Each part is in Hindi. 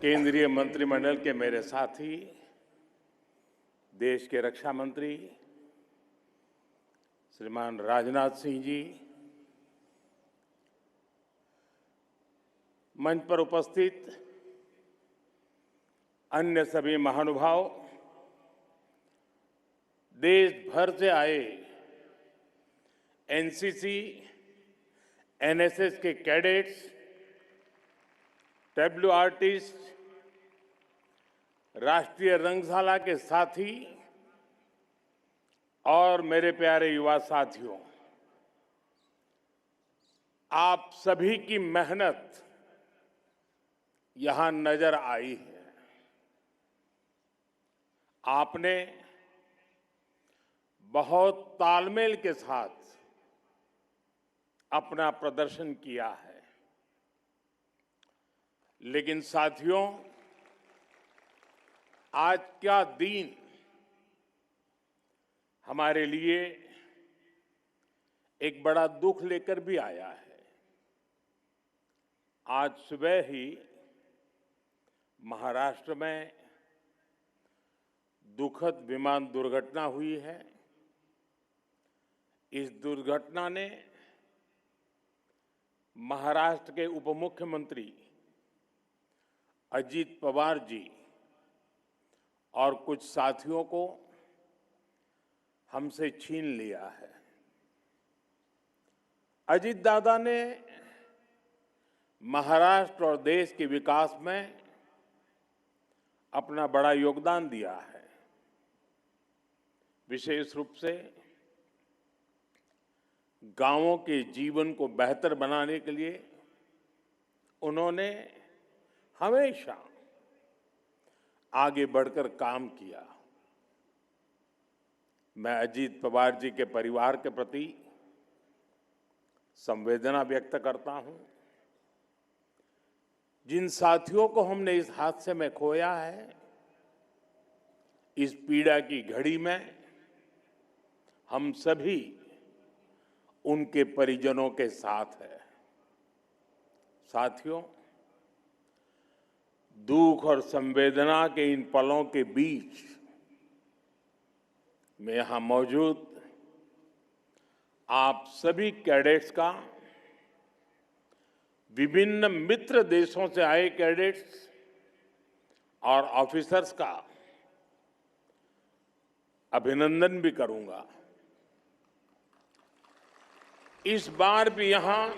केंद्रीय मंत्रिमंडल के मेरे साथी, देश के रक्षा मंत्री श्रीमान राजनाथ सिंह जी, मंच पर उपस्थित अन्य सभी महानुभाव, देश भर से आए एनसीसी, एनएसएस के कैडेट्स, डब्ल्यू आर्टिस्ट, राष्ट्रीय रंगशाला के साथी और मेरे प्यारे युवा साथियों, आप सभी की मेहनत यहां नजर आई है। आपने बहुत तालमेल के साथ अपना प्रदर्शन किया है। लेकिन साथियों, आज का दिन हमारे लिए एक बड़ा दुख लेकर भी आया है। आज सुबह ही महाराष्ट्र में दुखद विमान दुर्घटना हुई है। इस दुर्घटना ने महाराष्ट्र के उप मुख्यमंत्री अजीत पवार जी और कुछ साथियों को हमसे छीन लिया है। अजीत दादा ने महाराष्ट्र और देश के विकास में अपना बड़ा योगदान दिया है। विशेष रूप से गांवों के जीवन को बेहतर बनाने के लिए उन्होंने हमेशा आगे बढ़कर काम किया। मैं अजीत पवार जी के परिवार के प्रति संवेदना व्यक्त करता हूं। जिन साथियों को हमने इस हादसे में खोया है, इस पीड़ा की घड़ी में हम सभी उनके परिजनों के साथ हैं। साथियों, दुख और संवेदना के इन पलों के बीच मैं यहां मौजूद आप सभी कैडेट्स का, विभिन्न मित्र देशों से आए कैडेट्स और ऑफिसर्स का अभिनंदन भी करूंगा। इस बार भी यहां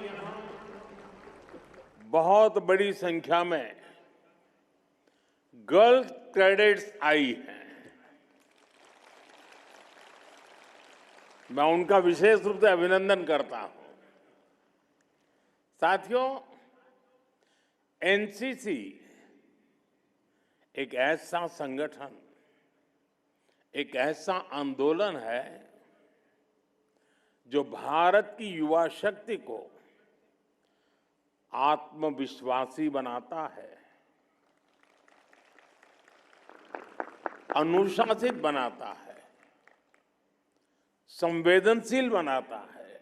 बहुत बड़ी संख्या में गर्ल्स कैडेट्स आई हैं। मैं उनका विशेष रूप से अभिनंदन करता हूं। साथियों, एनसीसी एक ऐसा संगठन, एक ऐसा आंदोलन है जो भारत की युवा शक्ति को आत्मविश्वासी बनाता है, अनुशासित बनाता है, संवेदनशील बनाता है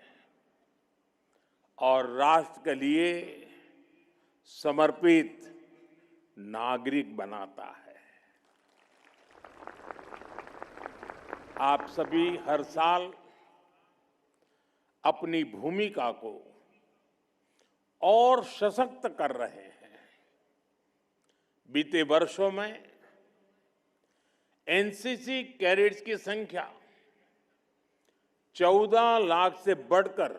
और राष्ट्र के लिए समर्पित नागरिक बनाता है। आप सभी हर साल अपनी भूमिका को और सशक्त कर रहे हैं। बीते वर्षों में एनसीसी कैडेट्स की संख्या 14 लाख से बढ़कर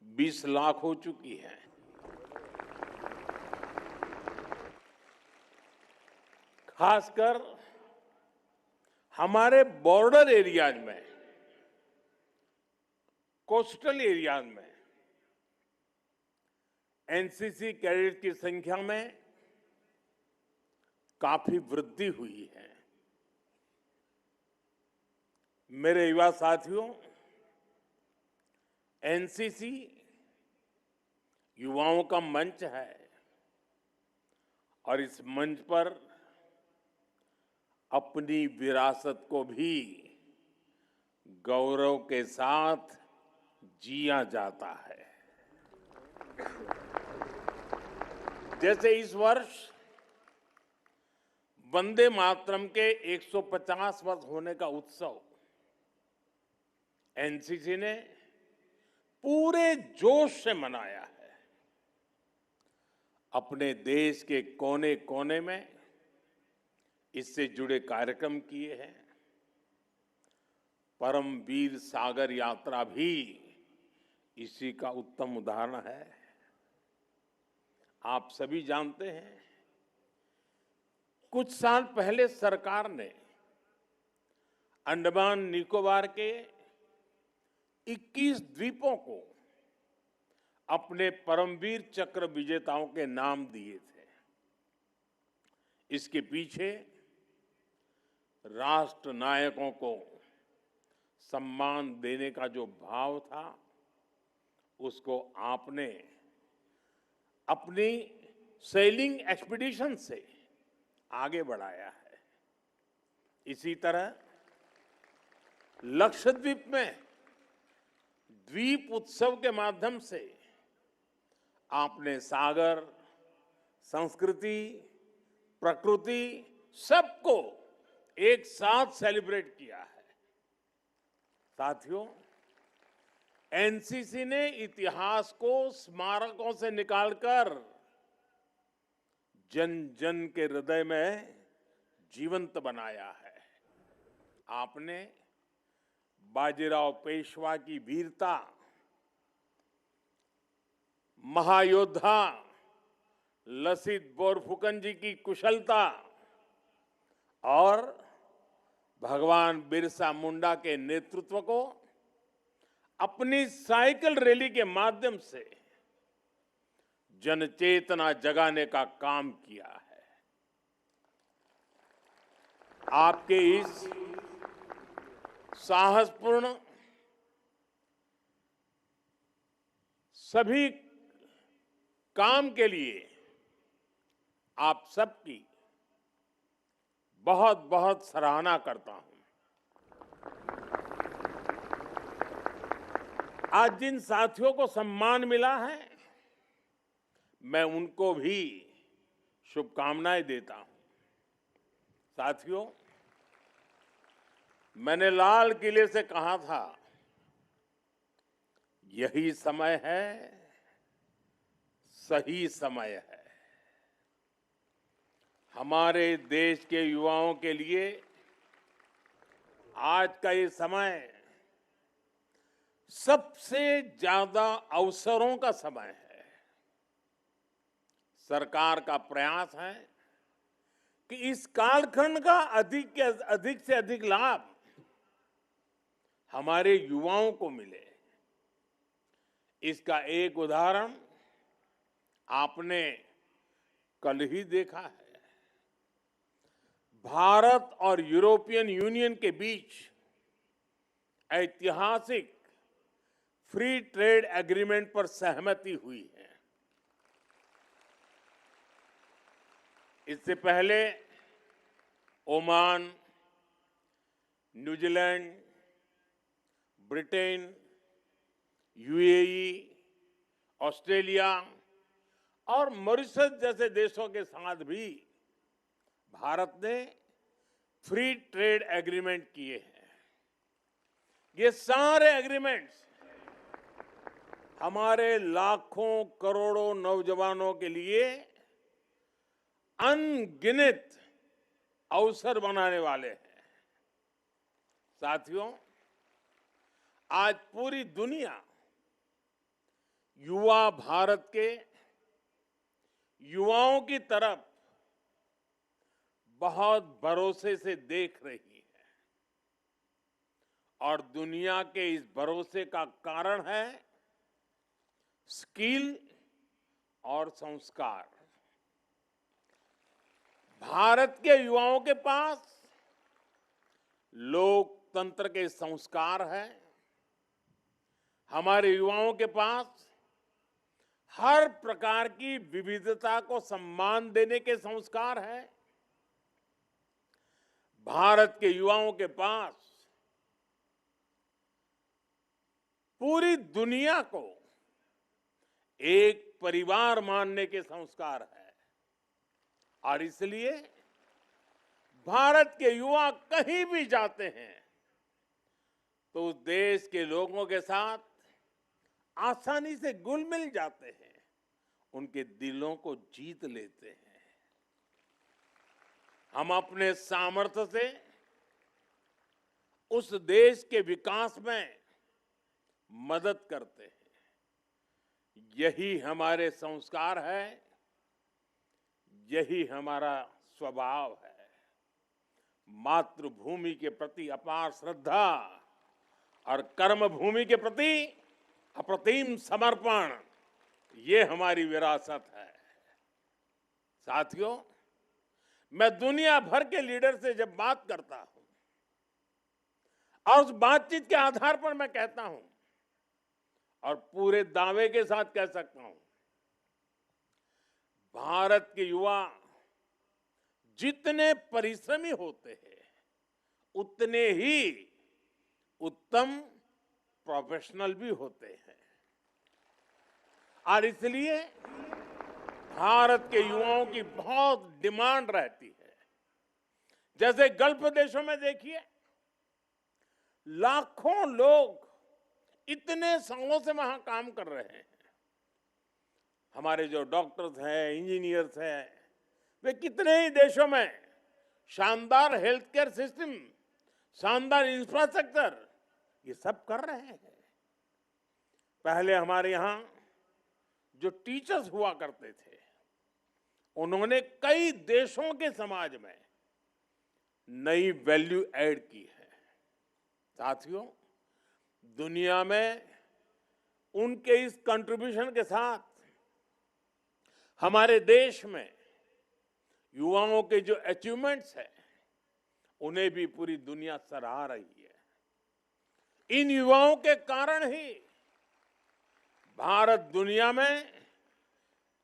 20 लाख हो चुकी है। खासकर हमारे बॉर्डर एरियाज में, कोस्टल एरियाज में एनसीसी कैडेट की संख्या में काफी वृद्धि हुई है। मेरे युवा साथियों, एनसीसी युवाओं का मंच है और इस मंच पर अपनी विरासत को भी गौरव के साथ जिया जाता है। जैसे इस वर्ष वंदे मातरम के 150 वर्ष होने का उत्सव एनसीसी ने पूरे जोश से मनाया है। अपने देश के कोने कोने में इससे जुड़े कार्यक्रम किए हैं। परमवीर सागर यात्रा भी इसी का उत्तम उदाहरण है। आप सभी जानते हैं, कुछ साल पहले सरकार ने अंडमान निकोबार के 21 द्वीपों को अपने परमवीर चक्र विजेताओं के नाम दिए थे। इसके पीछे राष्ट्र नायकों को सम्मान देने का जो भाव था, उसको आपने अपनी सेलिंग एक्सपीडिशन से आगे बढ़ाया है। इसी तरह लक्षद्वीप में द्वीप उत्सव के माध्यम से आपने सागर, संस्कृति, प्रकृति सबको एक साथ सेलिब्रेट किया है। साथियों, एनसीसी ने इतिहास को स्मारकों से निकालकर जन जन के हृदय में जीवंत बनाया है। आपने बाजीराव पेशवा की वीरता, महायोद्धा लसित बोरफुकन जी की कुशलता और भगवान बिरसा मुंडा के नेतृत्व को अपनी साइकिल रैली के माध्यम से जनचेतना जगाने का काम किया है। आपके इस साहसपूर्ण सभी काम के लिए आप सबकी बहुत बहुत सराहना करता हूं। आज जिन साथियों को सम्मान मिला है, मैं उनको भी शुभकामनाएं देता हूं। साथियों, मैंने लाल किले से कहा था, यही समय है, सही समय है। हमारे देश के युवाओं के लिए आज का ये समय सबसे ज्यादा अवसरों का समय है। सरकार का प्रयास है कि इस कालखंड का अधिक से अधिक लाभ हमारे युवाओं को मिले। इसका एक उदाहरण आपने कल ही देखा है। भारत और यूरोपियन यूनियन के बीच ऐतिहासिक फ्री ट्रेड एग्रीमेंट पर सहमति हुई है। इससे पहले Oman, New Zealand, Britain, UAE, Australia और मॉरिशस जैसे देशों के साथ भी भारत ने फ्री ट्रेड एग्रीमेंट किए हैं। ये सारे एग्रीमेंट्स हमारे लाखों करोड़ों नौजवानों के लिए अनगिनत अवसर बनाने वाले हैं। साथियों, आज पूरी दुनिया युवा भारत के युवाओं की तरफ बहुत भरोसे से देख रही है और दुनिया के इस भरोसे का कारण है स्किल और संस्कार। भारत के युवाओं के पास लोकतंत्र के संस्कार हैं। हमारे युवाओं के पास हर प्रकार की विविधता को सम्मान देने के संस्कार हैं। भारत के युवाओं के पास पूरी दुनिया को एक परिवार मानने के संस्कार है और इसलिए भारत के युवा कहीं भी जाते हैं तो उस देश के लोगों के साथ आसानी से घुल मिल जाते हैं, उनके दिलों को जीत लेते हैं। हम अपने सामर्थ्य से उस देश के विकास में मदद करते हैं। यही हमारे संस्कार है, यही हमारा स्वभाव है। मातृभूमि के प्रति अपार श्रद्धा और कर्मभूमि के प्रति अप्रतिम समर्पण, ये हमारी विरासत है। साथियों, मैं दुनिया भर के लीडर से जब बात करता हूं और उस बातचीत के आधार पर मैं कहता हूं और पूरे दावे के साथ कह सकता हूं, भारत के युवा जितने परिश्रमी होते हैं उतने ही उत्तम प्रोफेशनल भी होते हैं। और इसलिए भारत के युवाओं की बहुत डिमांड रहती है। जैसे गल्फ देशों में देखिए, लाखों लोग इतने सालों से वहां काम कर रहे हैं। हमारे जो डॉक्टर्स हैं, इंजीनियर्स हैं, वे कितने ही देशों में शानदार हेल्थ केयर सिस्टम, शानदार इंफ्रास्ट्रक्चर, ये सब कर रहे हैं। पहले हमारे यहां जो टीचर्स हुआ करते थे, उन्होंने कई देशों के समाज में नई वैल्यू ऐड की है। साथियों, दुनिया में उनके इस कंट्रीब्यूशन के साथ हमारे देश में युवाओं के जो अचीवमेंट्स हैं, उन्हें भी पूरी दुनिया सराह रही है। इन युवाओं के कारण ही भारत दुनिया में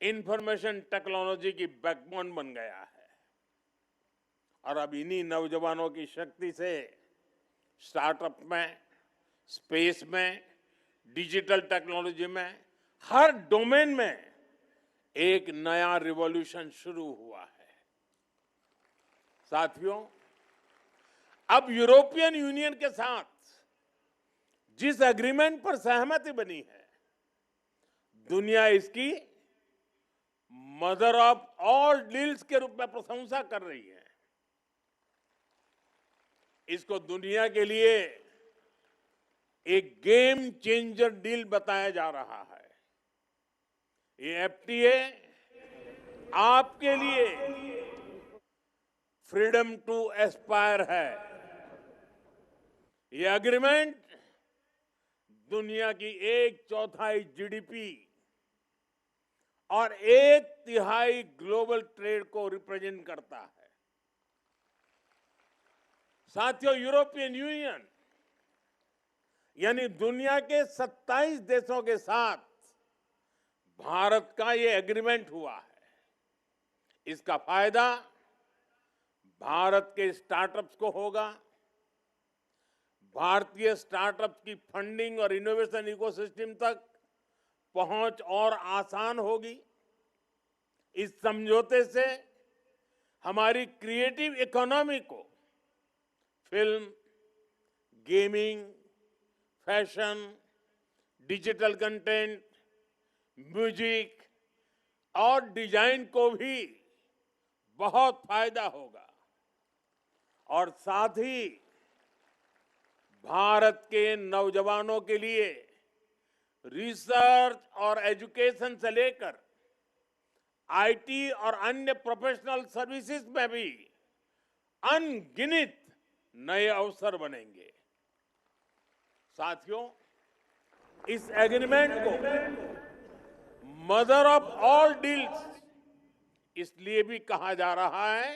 इंफॉर्मेशन टेक्नोलॉजी की बैकबोन बन गया है। और अब इन्हीं नौजवानों की शक्ति से स्टार्टअप में, स्पेस में, डिजिटल टेक्नोलॉजी में, हर डोमेन में एक नया रिवॉल्यूशन शुरू हुआ है। साथियों, अब यूरोपियन यूनियन के साथ जिस एग्रीमेंट पर सहमति बनी है, दुनिया इसकी मदर ऑफ ऑल डील्स के रूप में प्रशंसा कर रही है। इसको दुनिया के लिए एक गेम चेंजर डील बताया जा रहा है। ये एफटीए आपके लिए फ्रीडम टू एस्पायर है। ये एग्रीमेंट दुनिया की 1/4 जीडीपी और 1/3 ग्लोबल ट्रेड को रिप्रेजेंट करता है। साथियों, यूरोपियन यूनियन यानी दुनिया के 27 देशों के साथ भारत का ये एग्रीमेंट हुआ है। इसका फायदा भारत के स्टार्टअप्स को होगा। भारतीय स्टार्टअप्स की फंडिंग और इनोवेशन इकोसिस्टम तक पहुंच और आसान होगी। इस समझौते से हमारी क्रिएटिव इकोनॉमी को film, gaming, fashion, digital content, music और डिजाइन को भी बहुत फायदा होगा। और साथ ही भारत के नौजवानों के लिए रिसर्च और एजुकेशन से लेकर आईटी और अन्य प्रोफेशनल सर्विसेज में भी अनगिनत नए अवसर बनेंगे। साथियों, इस एग्रीमेंट को मदर ऑफ ऑल डील्स इसलिए भी कहा जा रहा है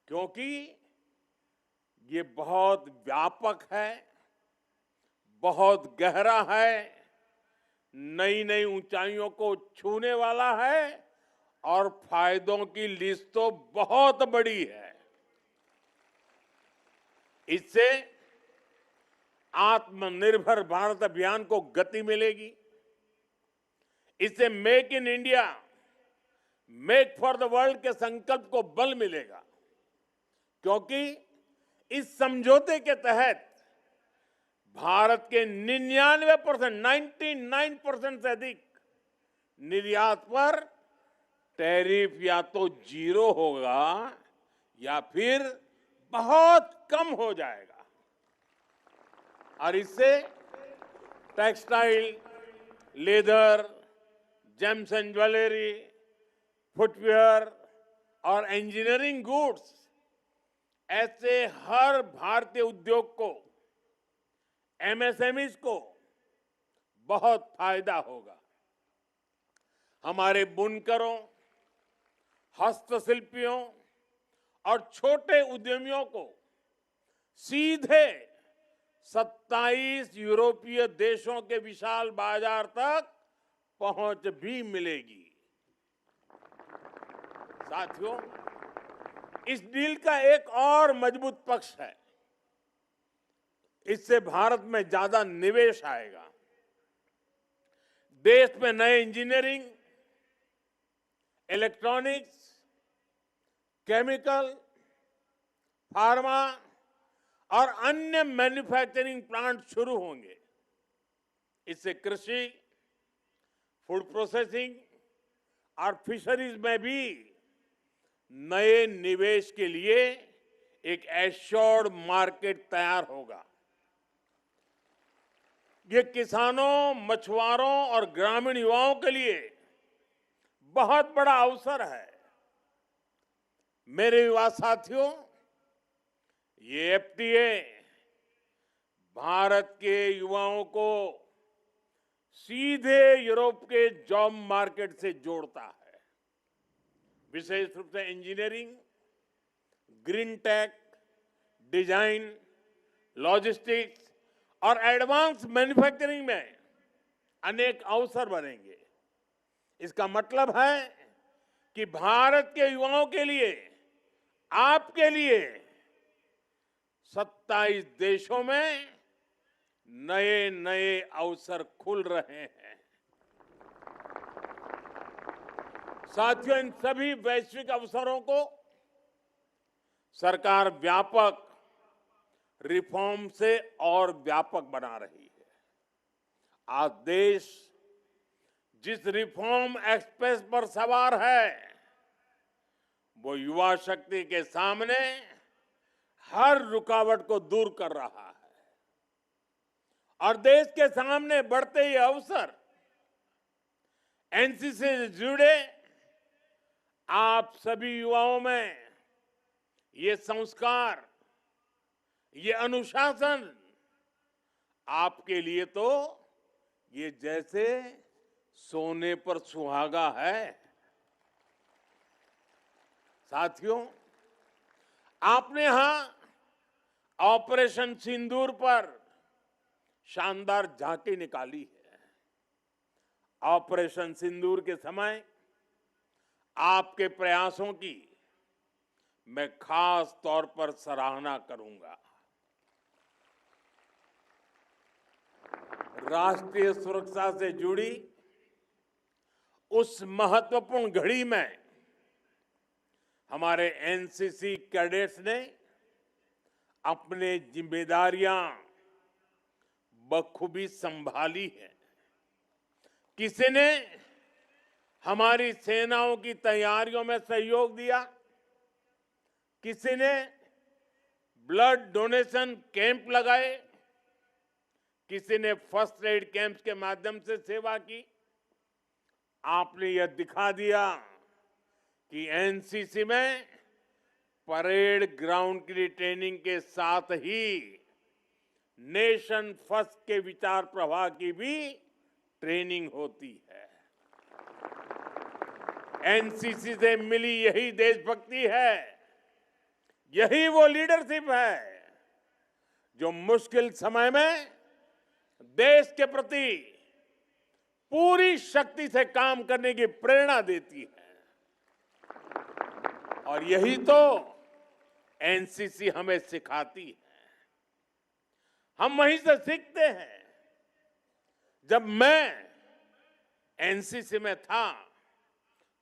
क्योंकि ये बहुत व्यापक है, बहुत गहरा है, नई नई ऊंचाइयों को छूने वाला है और फायदों की लिस्ट तो बहुत बड़ी है। इससे आत्मनिर्भर भारत अभियान को गति मिलेगी। इससे make in India, make for the world के संकल्प को बल मिलेगा। क्योंकि इस समझौते के तहत भारत के 99%, 99% से अधिक निर्यात पर टैरिफ या तो जीरो होगा या फिर बहुत कम हो जाएगा। और इससे textile, leather, James and jewellery, footwear और इंजीनियरिंग गुड्स ऐसे हर भारतीय उद्योग को, एमएसएमईज को बहुत फायदा होगा। हमारे बुनकरों, हस्तशिल्पियों और छोटे उद्यमियों को सीधे 27 यूरोपीय देशों के विशाल बाजार तक पहुंच भी मिलेगी। साथियों, इस डील का एक और मजबूत पक्ष है, इससे भारत में ज्यादा निवेश आएगा। देश में नए इंजीनियरिंग, इलेक्ट्रॉनिक्स, केमिकल, फार्मा और अन्य मैन्युफैक्चरिंग प्लांट शुरू होंगे। इससे कृषि, फूड प्रोसेसिंग और फिशरीज में भी नए निवेश के लिए एक एश्योर्ड मार्केट तैयार होगा। ये किसानों, मछुआरों और ग्रामीण युवाओं के लिए बहुत बड़ा अवसर है। मेरे युवा साथियों, ये एफटीए भारत के युवाओं को सीधे यूरोप के जॉब मार्केट से जोड़ता है। विशेष रूप से engineering, green tech, design, logistics और एडवांस मैन्युफैक्चरिंग में अनेक अवसर बनेंगे। इसका मतलब है कि भारत के युवाओं के लिए, आपके लिए 27 देशों में नए नए अवसर खुल रहे हैं। साथियों, इन सभी वैश्विक अवसरों को सरकार व्यापक रिफॉर्म से और व्यापक बना रही है। आज देश जिस रिफॉर्म एक्सप्रेस पर सवार है, वो युवा शक्ति के सामने हर रुकावट को दूर कर रहा है और देश के सामने बढ़ते ये अवसर एनसीसी से जुड़े आप सभी युवाओं में ये संस्कार, ये अनुशासन आपके लिए तो ये जैसे सोने पर सुहागा है। साथियों, आपने यहां ऑपरेशन सिंदूर पर शानदार झांकी निकाली है। ऑपरेशन सिंदूर के समय आपके प्रयासों की मैं खास तौर पर सराहना करूंगा। राष्ट्रीय सुरक्षा से जुड़ी उस महत्वपूर्ण घड़ी में हमारे एनसीसी कैडेट्स ने अपने जिम्मेदारियां बखूबी संभाली है। किसी ने हमारी सेनाओं की तैयारियों में सहयोग दिया, किसी ने ब्लड डोनेशन कैंप लगाए, किसी ने फर्स्ट एड कैंप्स के माध्यम से सेवा की। आपने यह दिखा दिया कि एनसीसी में परेड ग्राउंड की ट्रेनिंग के साथ ही नेशन फर्स्ट के विचार प्रवाह की भी ट्रेनिंग होती है। एनसीसी से मिली यही देशभक्ति है, यही वो लीडरशिप है जो मुश्किल समय में देश के प्रति पूरी शक्ति से काम करने की प्रेरणा देती है। और यही तो एनसीसी हमें सिखाती है। हम वहीं से सीखते हैं। जब मैं एनसीसी में था,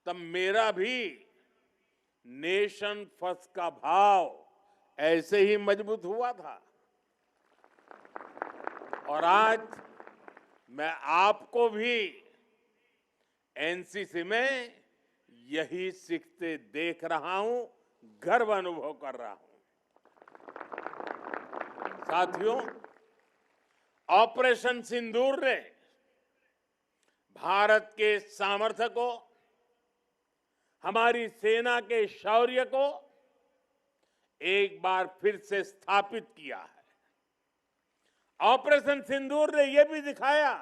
तब मेरा भी नेशन फर्स्ट का भाव ऐसे ही मजबूत हुआ था। और आज मैं आपको भी एनसीसी में यही सीखते देख रहा हूं, गर्व अनुभव कर रहा हूं। साथियों, ऑपरेशन सिंदूर ने भारत के सामर्थ्य को, हमारी सेना के शौर्य को एक बार फिर से स्थापित किया है। ऑपरेशन सिंदूर ने यह भी दिखाया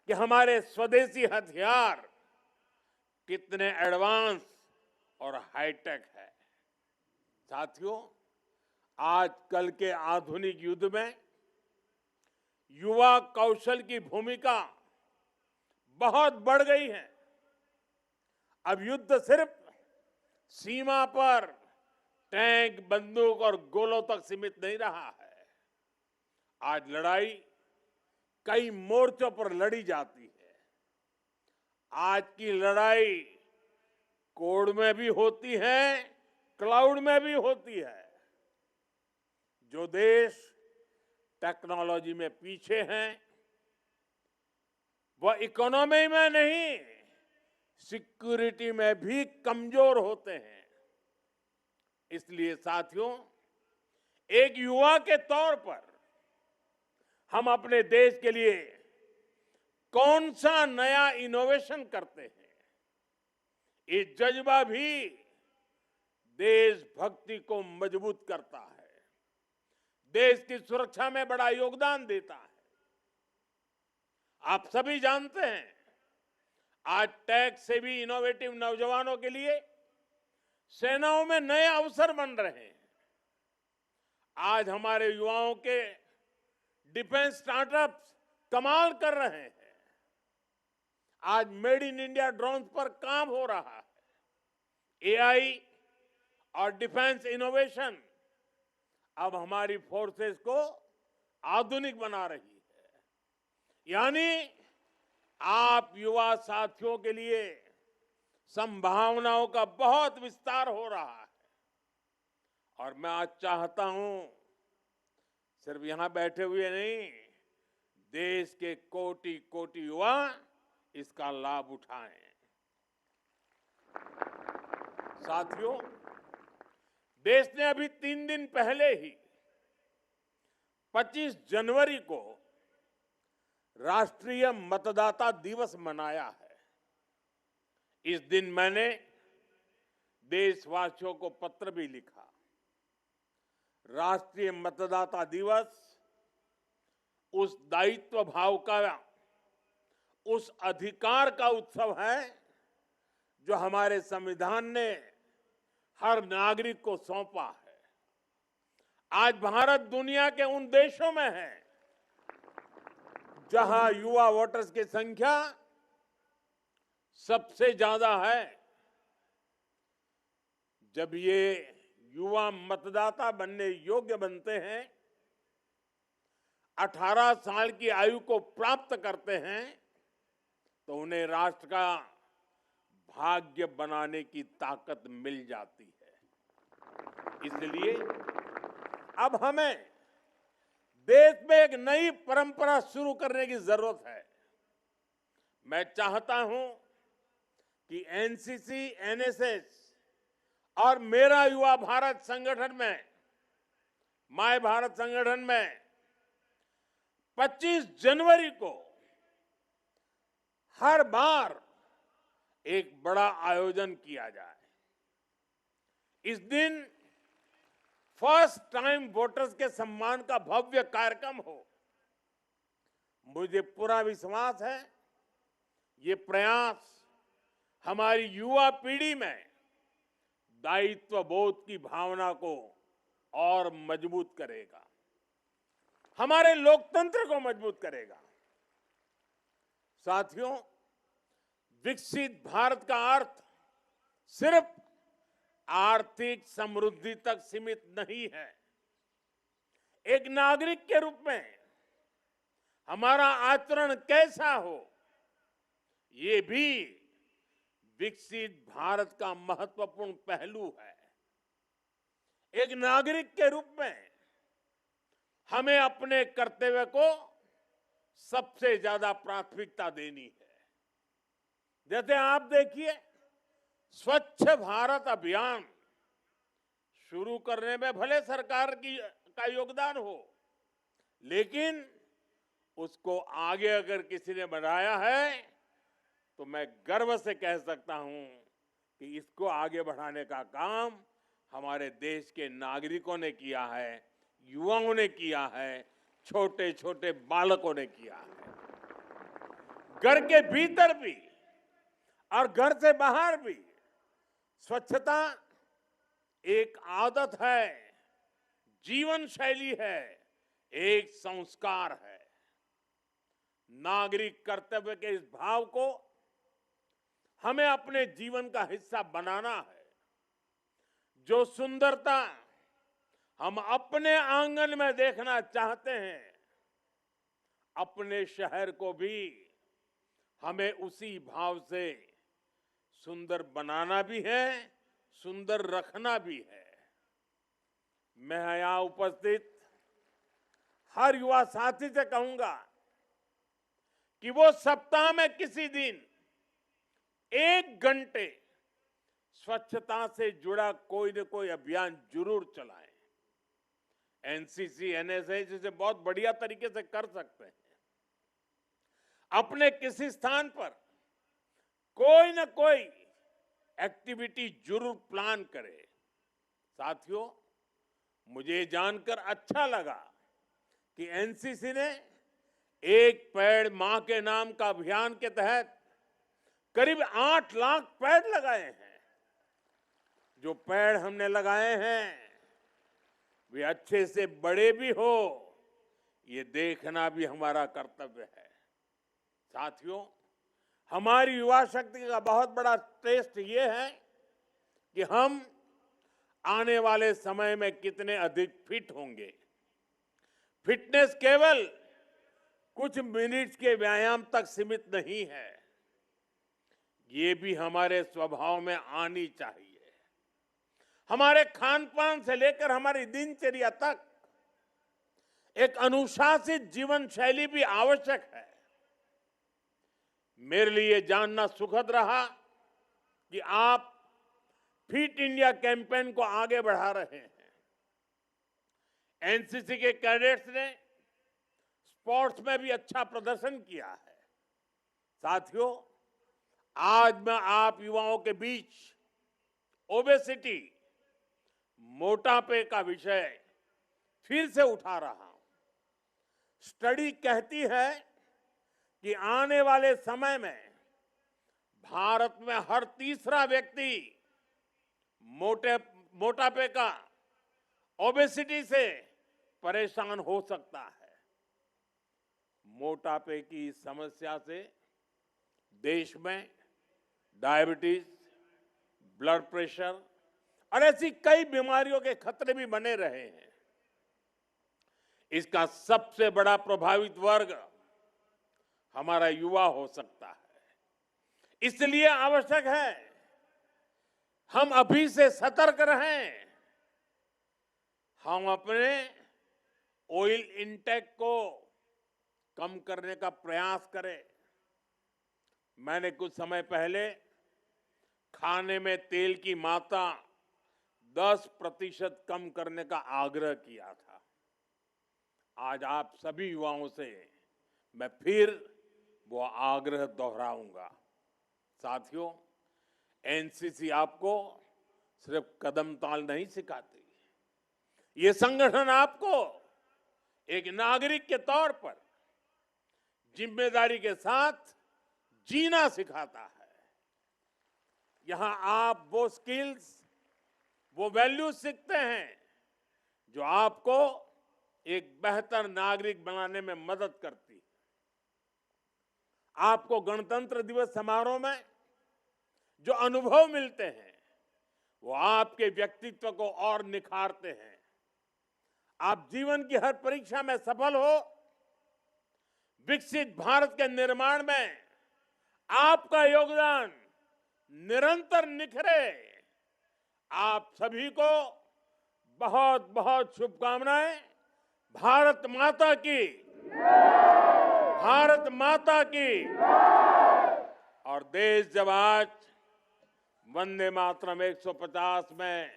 कि हमारे स्वदेशी हथियार कितने एडवांस और हाईटेक है। साथियों, आजकल के आधुनिक युद्ध में युवा कौशल की भूमिका बहुत बढ़ गई है। अब युद्ध सिर्फ सीमा पर टैंक, बंदूक और गोलों तक सीमित नहीं रहा है। आज लड़ाई कई मोर्चों पर लड़ी जाती है। आज की लड़ाई कोड में भी होती है, क्लाउड में भी होती है। जो देश टेक्नोलॉजी में पीछे हैं, वह इकोनॉमी में नहीं, सिक्योरिटी में भी कमजोर होते हैं। इसलिए साथियों, एक युवा के तौर पर हम अपने देश के लिए कौन सा नया इनोवेशन करते हैं, ये जज्बा भी देशभक्ति को मजबूत करता है, देश की सुरक्षा में बड़ा योगदान देता है। आप सभी जानते हैं, आज टेक से भी इनोवेटिव नौजवानों के लिए सेनाओं में नए अवसर बन रहे हैं। आज हमारे युवाओं के डिफेंस स्टार्टअप्स कमाल कर रहे हैं। आज मेड इन इंडिया ड्रोन पर काम हो रहा है। एआई और डिफेंस इनोवेशन अब हमारी फोर्सेस को आधुनिक बना रही है। यानी आप युवा साथियों के लिए संभावनाओं का बहुत विस्तार हो रहा है। और मैं आज चाहता हूं, सिर्फ यहां बैठे हुए नहीं, देश के कोटि कोटि युवा इसका लाभ उठाएं। साथियों, देश ने अभी 3 दिन पहले ही 25 जनवरी को राष्ट्रीय मतदाता दिवस मनाया है। इस दिन मैंने देशवासियों को पत्र भी लिखा। राष्ट्रीय मतदाता दिवस उस दायित्व भाव का, उस अधिकार का उत्सव है जो हमारे संविधान ने हर नागरिक को सौंपा है। आज भारत दुनिया के उन देशों में है जहां युवा वोटर्स की संख्या सबसे ज्यादा है। जब ये युवा मतदाता बनने योग्य बनते हैं, 18 साल की आयु को प्राप्त करते हैं, तो उन्हें राष्ट्र का भाग्य बनाने की ताकत मिल जाती है। इसलिए अब हमें देश में एक नई परंपरा शुरू करने की जरूरत है। मैं चाहता हूं कि एनसीसी, एनएसएस और मेरा युवा भारत संगठन में, माय भारत संगठन में 25 जनवरी को हर बार एक बड़ा आयोजन किया जाए। इस दिन फर्स्ट टाइम वोटर्स के सम्मान का भव्य कार्यक्रम हो। मुझे पूरा विश्वास है ये प्रयास हमारी युवा पीढ़ी में दायित्व बोध की भावना को और मजबूत करेगा, हमारे लोकतंत्र को मजबूत करेगा। साथियों, विकसित भारत का अर्थ सिर्फ आर्थिक समृद्धि तक सीमित नहीं है। एक नागरिक के रूप में हमारा आचरण कैसा हो, ये भी विकसित भारत का महत्वपूर्ण पहलू है। एक नागरिक के रूप में हमें अपने कर्तव्य को सबसे ज्यादा प्राथमिकता देनी है। जैसे आप देखिए, स्वच्छ भारत अभियान शुरू करने में भले सरकार का योगदान हो, लेकिन उसको आगे अगर किसी ने बढ़ाया है तो मैं गर्व से कह सकता हूं कि इसको आगे बढ़ाने का काम हमारे देश के नागरिकों ने किया है, युवाओं ने किया है, छोटे छोटे बालकों ने किया है। घर के भीतर भी और घर से बाहर भी स्वच्छता एक आदत है, जीवन शैली है, एक संस्कार है। नागरिक कर्तव्य के इस भाव को हमें अपने जीवन का हिस्सा बनाना है। जो सुंदरता हम अपने आंगन में देखना चाहते हैं, अपने शहर को भी हमें उसी भाव से सुंदर बनाना भी है, सुंदर रखना भी है। मैं यहां उपस्थित हर युवा साथी से कहूंगा कि वो सप्ताह में किसी दिन 1 घंटे स्वच्छता से जुड़ा कोई न कोई अभियान जरूर चलाएं। एनसीसी, एनएसएस इसे बहुत बढ़िया तरीके से कर सकते हैं। अपने किसी स्थान पर कोई न कोई एक्टिविटी जरूर प्लान करें। साथियों, मुझे जानकर अच्छा लगा कि एनसीसी ने एक पेड़ मां के नाम का अभियान के तहत करीब 8 लाख पेड़ लगाए हैं। जो पेड़ हमने लगाए हैं वे अच्छे से बड़े भी हो, ये देखना भी हमारा कर्तव्य है। साथियों, हमारी युवा शक्ति का बहुत बड़ा टेस्ट ये है कि हम आने वाले समय में कितने अधिक फिट होंगे। फिटनेस केवल कुछ मिनट्स के व्यायाम तक सीमित नहीं है, ये भी हमारे स्वभाव में आनी चाहिए। हमारे खान पान से लेकर हमारी दिनचर्या तक एक अनुशासित जीवन शैली भी आवश्यक है। मेरे लिए जानना सुखद रहा कि आप फिट इंडिया कैंपेन को आगे बढ़ा रहे हैं। एनसीसी के कैडेट्स ने स्पोर्ट्स में भी अच्छा प्रदर्शन किया है। साथियों, आज मैं आप युवाओं के बीच ओबेसिटी, मोटापे का विषय फिर से उठा रहा हूं। स्टडी कहती है कि आने वाले समय में भारत में हर तीसरा व्यक्ति मोटापे का, ओबेसिटी से परेशान हो सकता है। मोटापे की समस्या से देश में डायबिटीज, ब्लड प्रेशर और ऐसी कई बीमारियों के खतरे भी बने रहे हैं। इसका सबसे बड़ा प्रभावित वर्ग हमारा युवा हो सकता है। इसलिए आवश्यक है हम अभी से सतर्क रहें। हम अपने ऑयल इंटेक को कम करने का प्रयास करें। मैंने कुछ समय पहले खाने में तेल की मात्रा 10% कम करने का आग्रह किया था। आज आप सभी युवाओं से मैं फिर वो आग्रह दोहराऊंगा। साथियों, एनसीसी आपको सिर्फ कदम ताल नहीं सिखाती, ये संगठन आपको एक नागरिक के तौर पर जिम्मेदारी के साथ जीना सिखाता है। यहां आप वो स्किल्स, वो वैल्यूज सीखते हैं जो आपको एक बेहतर नागरिक बनाने में मदद करती है। आपको गणतंत्र दिवस समारोह में जो अनुभव मिलते हैं वो आपके व्यक्तित्व को और निखारते हैं। आप जीवन की हर परीक्षा में सफल हो, विकसित भारत के निर्माण में आपका योगदान निरंतर निखरे। आप सभी को बहुत बहुत शुभकामनाएं। भारत माता की, भारत माता की। और देश जब आज वंदे मातरम 150 में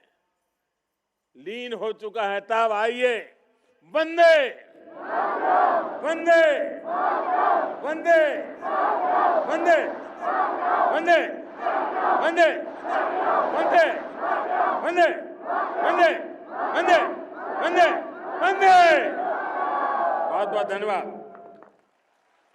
लीन हो चुका है, तब आइए वंदे वंदे वंदे वंदे वंदे वंदे वंदे वंदे वंदे वंदे वंदे वंदे। बहुत बहुत धन्यवाद।